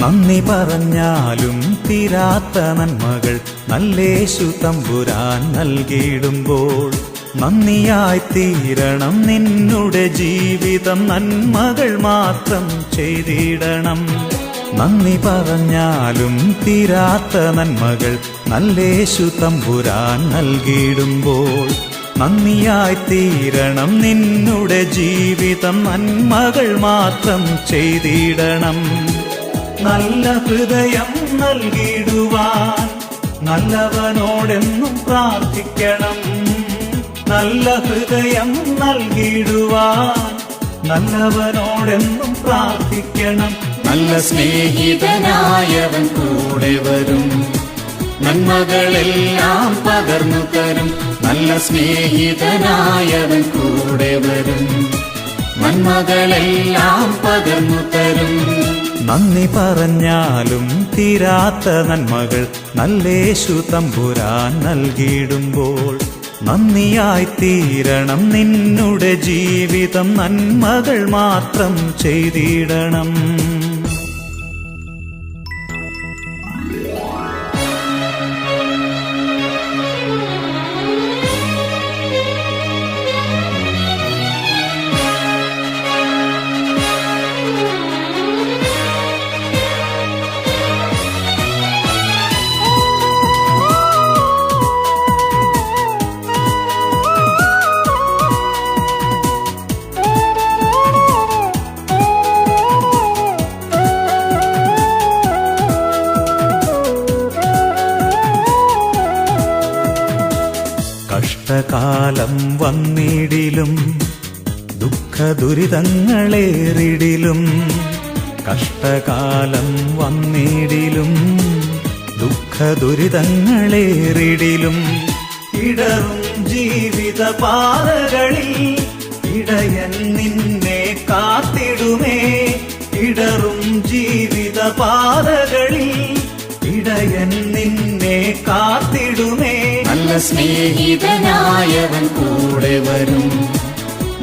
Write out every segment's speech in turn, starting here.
നന്ദി പറഞ്ഞാലും തീരാത്ത നന്മകൾ നല്ലേശു തമ്പുരാൻ നൽകിയിടുമ്പോൾ നന്ദിയായി തീരണം നിന്നുടെ ജീവിതം, നന്മകൾ മാത്രം ചെയ്തിടണം. നന്ദി പറഞ്ഞാലും തീരാത്ത നന്മകൾ നല്ലേശു തമ്പുരാൻ നൽകിയിടുമ്പോൾ നന്ദിയായി തീരണം നിന്നുടെ ജീവിതം, നന്മകൾ മാത്രം ചെയ്തിടണം. നല്ല ഹൃദയം നൽകിടുവാൻ നല്ലവനോടെന്നും പ്രാർത്ഥിക്കണം. നല്ല ഹൃദയം നൽകിടുവാൻ നല്ലവനോടെന്നും പ്രാർത്ഥിക്കണം. നല്ല സ്നേഹിതനായവൻ കൂടെ വരും, നന്മകളെല്ലാം പകർന്നു തരും. നല്ല സ്നേഹിതനായവൻ കൂടെ വരും, നന്മകളെല്ലാം പകർന്നു തരും. നന്ദി പറഞ്ഞാലും തീരാത്ത നന്മകൾ നല്ലേശു തമ്പുരാൻ നൽകിയിടുമ്പോൾ നന്ദിയായി തീരണം നിന്നുടെ ജീവിതം, നന്മകൾ മാത്രം ചെയ്തിടണം. കഷ്ടകാലം വന്നിടിലും ദുഃഖ ദുരിതങ്ങളേറിടിലും, കഷ്ടകാലം വന്നിടിലും ദുഃഖ ദുരിതങ്ങളേറിടിലും, ഇടറും ജീവിത പാതകളിൽ ഇടയൻ നിന്നെ കാത്തിടുമേ. ഇടറും ജീവിത പാതകളിൽ ഇടയൻ നിന്നെ കാത്തിടുമേ. നല്ല സ്നേഹിതനായവൻ കൂടെ വരും,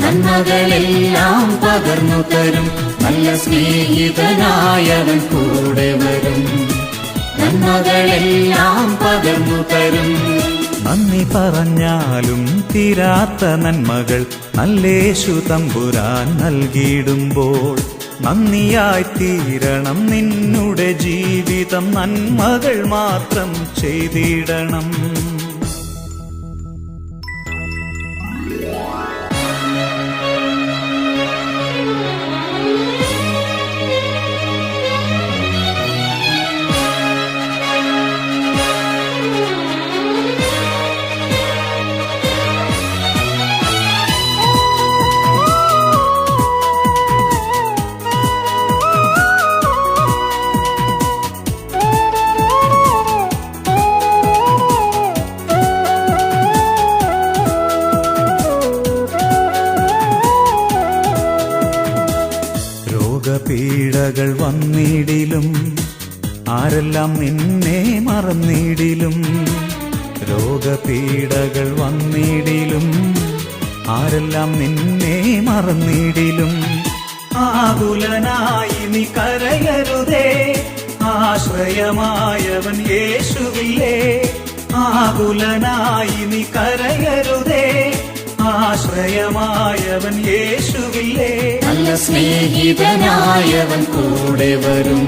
നന്മകളെല്ലാം പകർന്നു തരും. നല്ല സ്നേഹിതനായവൻ കൂടെ വരും, നന്മകളെല്ലാം പകർന്നു തരും. നന്ദി പറഞ്ഞാലും തീരാത്ത നന്മകൾ നല്ലേശു തമ്പുരാൻ നൽകിയിടുമ്പോൾ നന്ദിയായി തീരണം നിന്നുടെ ജീവിതം, നന്മകൾ മാത്രം ചെയ്തിടണം. രോഗപീഡകൾ വന്നിടിലും ആരെല്ലാം നിന്നെ മറന്നിടിലും, രോഗപീഡകൾ വന്നിടിലും ആരെല്ലാം നിന്നെ മറന്നിടിലും, ആകുലനായി നീ കരയരുതേ, ആശ്രയമായവൻ യേശുവില്ലേ. ആകുലനായി നീ കരയരുതേ, ആശ്രയമായവൻ യേശുവില്ലേ. നല്ല സ്നേഹിതനായവൻ കൂടെ വരും,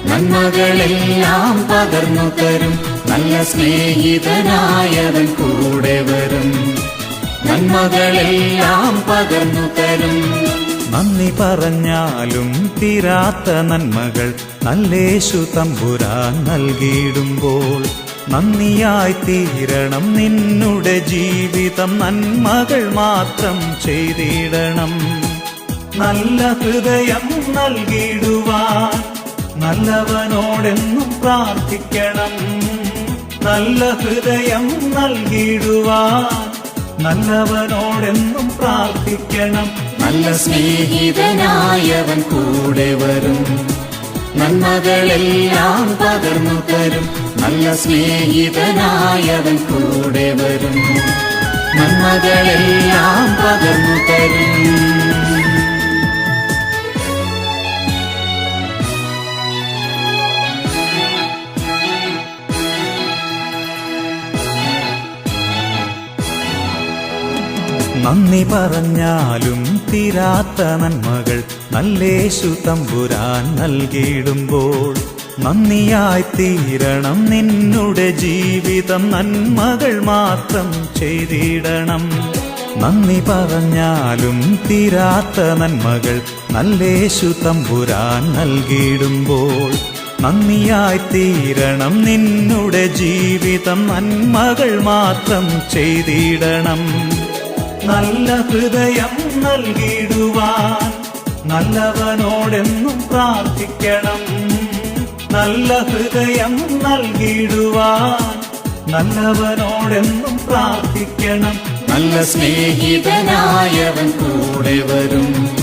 നന്മകളെല്ലാം പകർന്നു തരും. നല്ല സ്നേഹിതനായവൻ കൂടെ വരും, നന്മകളെല്ലാം പകർന്നു തരും. നന്ദി പറഞ്ഞാലും തീരാത്ത നന്മകൾ നല്ലേശു തമ്പുരാൻ നൽകിയിടുമ്പോൾ നന്ദിയായി തീരണം നിന്നുടെ ജീവിതം, നന്മകൾ മാത്രം ചെയ്തിടണം. നല്ല ഹൃദയം നൽകിടുവാൻ നല്ലവനോടെന്നും പ്രാർത്ഥിക്കണം. നല്ല ഹൃദയം നൽകിടുവാൻ നല്ലവനോടെന്നും പ്രാർത്ഥിക്കണം. നല്ല സ്നേഹിതനായവൻ കൂടെ വരും, നന്മകളെല്ലാം പകർന്നു തരും. നല്ല സ്നേഹിതനായവൻ കൂടെ വരും, നന്മകളെല്ലാം പകർന്നു തരും. നന്ദി പറഞ്ഞാലും തീരാത്ത നന്മകൾ നല്ലേശു തമ്പുരാൻ നൽകിയിടുമ്പോൾ നന്ദിയായി തീരണം നിന്നുടെ ജീവിതം, നന്മകൾ മാത്രം ചെയ്തിടണം. നന്ദി പറഞ്ഞാലും തീരാത്ത നന്മകൾ നല്ലേശു തമ്പുരാൻ നൽകിയിടുമ്പോൾ നന്ദിയായി തീരണം നിന്നുടെ ജീവിതം, നന്മകൾ മാത്രം ചെയ്തിടണം. നല്ല ഹൃദയം നൽകിയിടുവാൻ നല്ലവനോടെന്നും പ്രാർത്ഥിക്കണം. നല്ല ഹൃദയം നൽകിയിടുവാൻ നല്ലവനോടെന്നും പ്രാർത്ഥിക്കണം. നല്ല സ്നേഹിതനായവൻ കൂടെ വരും.